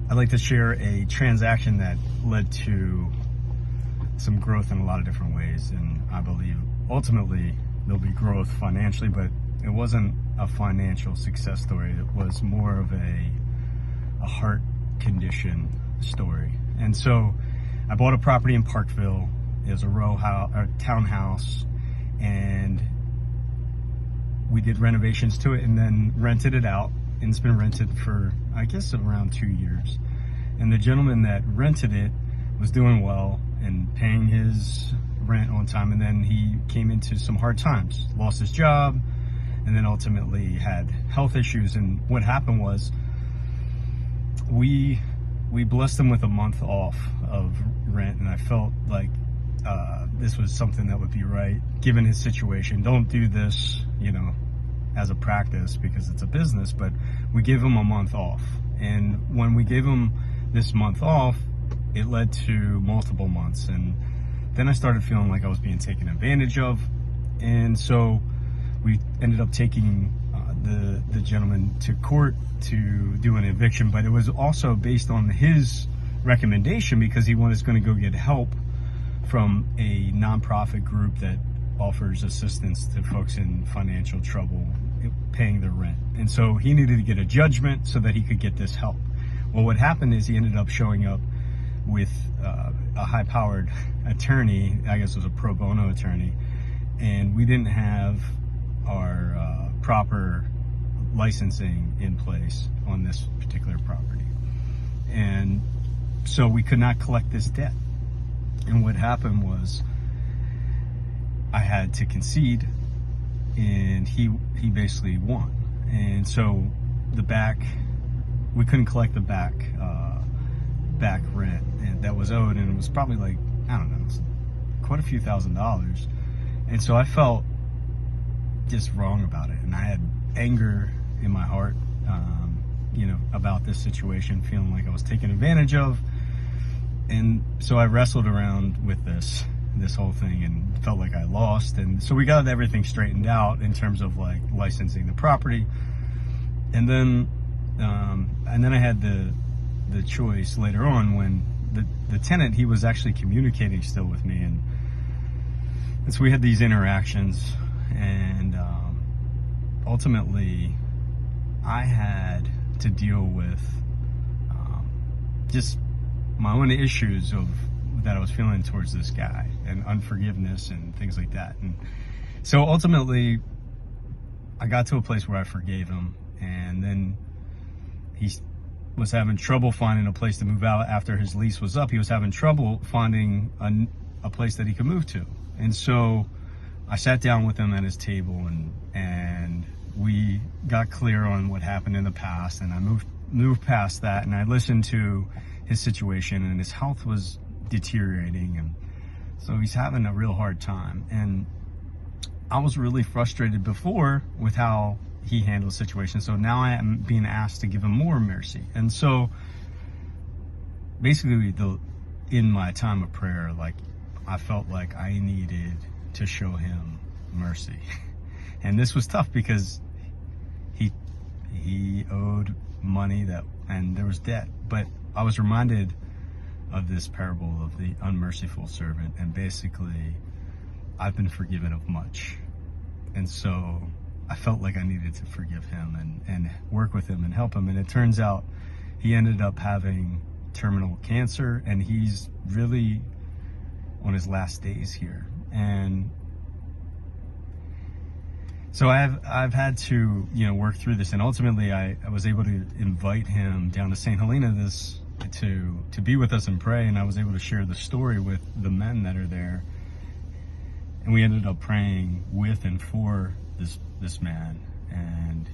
I'd like to share a transaction that led to some growth in a lot of different ways, and I believe ultimately there'll be growth financially, but it wasn't a financial success story. It was more of a heart condition story. And so I bought a property in Parkville. It was a townhouse, and we did renovations to it and then rented it out. And it's been rented for, I guess, around 2 years. And the gentleman that rented it was doing well and paying his rent on time. And then he came into some hard times, lost his job, and then ultimately had health issues. And what happened was we blessed him with a month off of rent. And I felt like this was something that would be right, given his situation. Don't do this, as a practice because it's a business, but we gave him a month off. And when we gave him this month off, it led to multiple months. And then I started feeling like I was being taken advantage of. And so we ended up taking the gentleman to court to do an eviction, but it was also based on his recommendation because he was going to go get help from a nonprofit group that offers assistance to folks in financial trouble paying their rent. And so he needed to get a judgment so that he could get this help. Well, what happened is he ended up showing up with a high-powered attorney, I guess it was a pro bono attorney, and we didn't have our proper licensing in place on this particular property. And so we could not collect this debt. And what happened was I had to concede, and he basically won. And so we couldn't collect the back rent that was owed, and it was probably like, I don't know, it was quite a few $1,000s. And so I felt just wrong about it, and I had anger in my heart, about this situation, feeling like I was taken advantage of. And so I wrestled around with this whole thing and felt like I lost. And so we got everything straightened out in terms of like licensing the property. And then I had the choice later on when the tenant, he was actually communicating still with me. And so we had these interactions, and ultimately I had to deal with just my own issues that I was feeling towards this guy, and unforgiveness and things like that. And so ultimately I got to a place where I forgave him, and then he was having trouble finding a place to move out after his lease was up. He was having trouble finding a place that he could move to. And so I sat down with him at his table, and we got clear on what happened in the past, and I moved past that, and I listened to his situation, and his health was deteriorating, and so he's having a real hard time. And I was really frustrated before with how he handled the situation, so now I am being asked to give him more mercy. And so basically in my time of prayer, like, I felt like I needed to show him mercy. And this was tough because he owed money and there was debt, but I was reminded of this parable of the unmerciful servant, and basically I've been forgiven of much. And so I felt like I needed to forgive him and work with him and help him. And it turns out he ended up having terminal cancer, and he's really on his last days here. And so I've had to, work through this, and ultimately I was able to invite him down to St. Helena to be with us and pray, and I was able to share the story with the men that are there. And we ended up praying with and for this man, and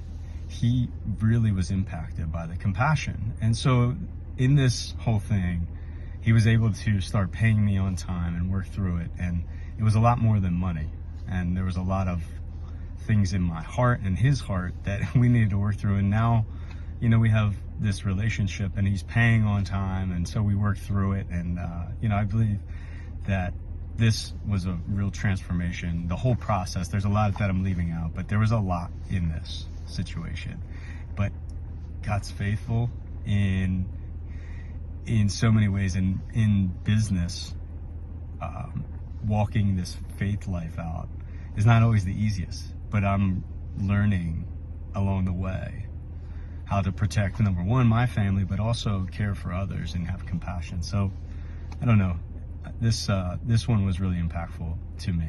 he really was impacted by the compassion. And so in this whole thing, he was able to start paying me on time and work through it. And it was a lot more than money, and there was a lot of things in my heart and his heart that we needed to work through. And now, we have this relationship, and he's paying on time, and so we worked through it. And I believe that this was a real transformation. The whole process, there's a lot that I'm leaving out, but there was a lot in this situation. But God's faithful in in so many ways in business, walking this faith life out is not always the easiest, but I'm learning along the way how to protect, number one, my family, but also care for others and have compassion. So I don't know, this one was really impactful to me.